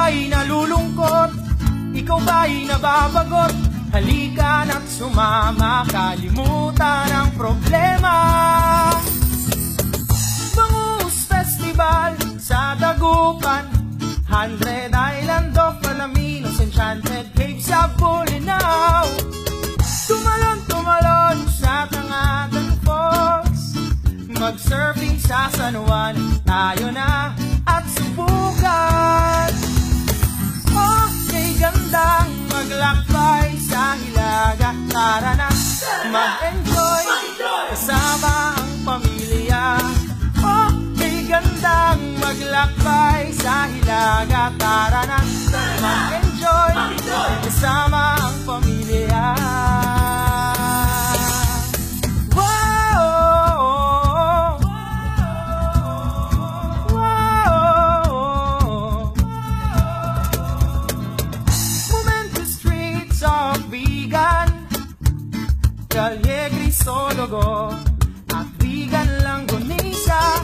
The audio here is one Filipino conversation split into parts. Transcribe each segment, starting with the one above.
ba'y nalulungkot? Ikaw ba'y nababagot? Halika na't sumama, kalimutan ang problema. Bangus Festival sa Dagupan, 100 Island of Palaminos, Enchanted Cave sa Bolinao. Tumalon sa Tangatan Falls, mag-surfing sa San Juan, tayo na at subukan. Okay, gandang maglakbay sa Hilaga, tara na mag-enjoy kasama ang pamilya. Okay, gandang maglakbay sa Hilaga, tara na mag-enjoy kasama ang pamilya. Calle Crisologo at Vigan Langgonisa,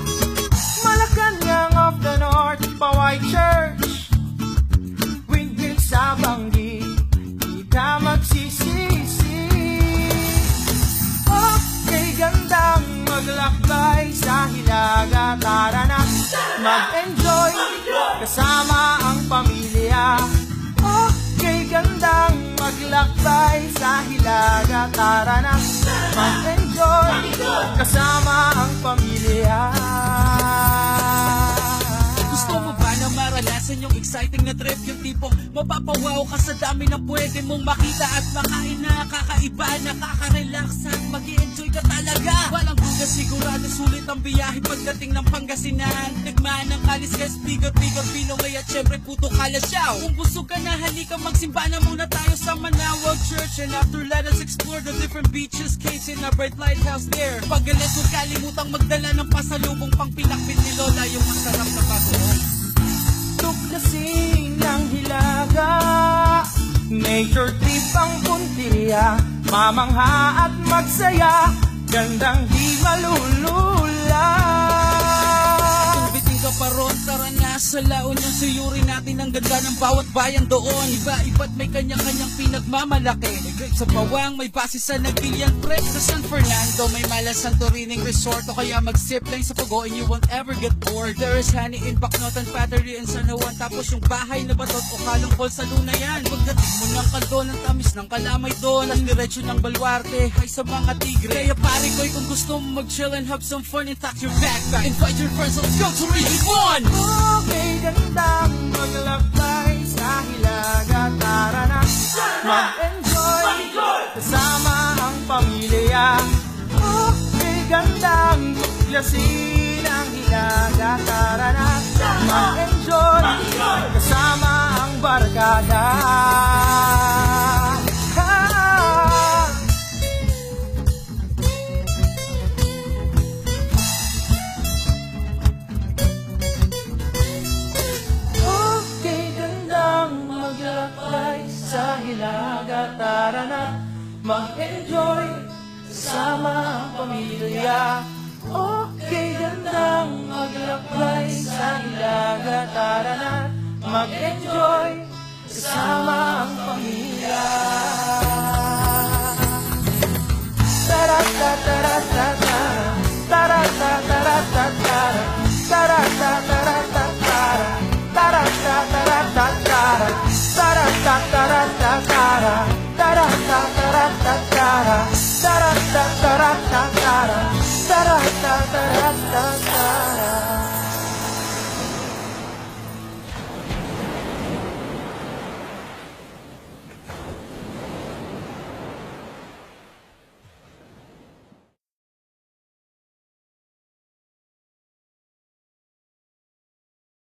Malacanang of the North, Paway Church, Windmill sa Banggi, di ka magsisisi. Okay, gandang maglakbay sa Hilaga, tara na mag-enjoy kasama ang pamilya. Okay, gandang maglakbay sa Hilaga, tara na mag-enjoy kasama ang pamilya. Gusto mo ba na maranasan yung exciting na trip? Yung tipong mapapawaw ka sa dami na pwede mong makita at makain na kakaiba, nakaka-relax at mag-i-enjoy ka talaga. Walang duda, sigurado sulit ang biyahe pagdating ng Pangasinan. Tigmaan ng Kaliskas, bigot-bigot, Pinoy at syempre puto Kalasyaw. Kung busog ka na, halika magsimba na muna tayo sa Manawag Church. And after, let us explore the different beaches, caves in a bright lighthouse there. Paggalit, huwag kalimutang magdala ng pasalubong pang pinakbit ni Lola, yung masarap na bagoong. Tuklasin ng Hilaga, nature trip ang Puntirya, mamangha at magsaya, gandang di malulula. Kung biting ka pa ron, tara na sa La Union, suyurin natin ang ganda ng bawat bayan doon. Iba-iba't may kanya-kanyang pinagmamalaki. May grape sa Pawang, may base sa Nagbilian Trek. Sa San Fernando, may Mala Santorining Resort. O kaya mag-zipline sa Pugo and you won't ever get bored. There is honey in Bacnotan, Pateri and San Juan. Tapos yung bahay na batot o Kalungkol sa Luna yan. Pagdating mo ng Kaldo, ng tamis ng Kalamay doon. Ang diretso ng Baluarte, ay sa mga tigre. Kaya pare ko'y kung gusto mo mag-chill and have some fun and pack your backpack. Invite your friends, let's go to Region 1! Okay, gandang maglakbay sa Hilaga, tara na mag-enjoy kasama ang pamilya. Okay, gandang tuklasin ang Hilaga, tara na mag-enjoy kasama ang barkada. Sa Hilaga, tara na mag-enjoy kasama ang pamilya. Okay, gandang maglakbay sa Hilaga, tara na mag-enjoy kasama ang pamilya.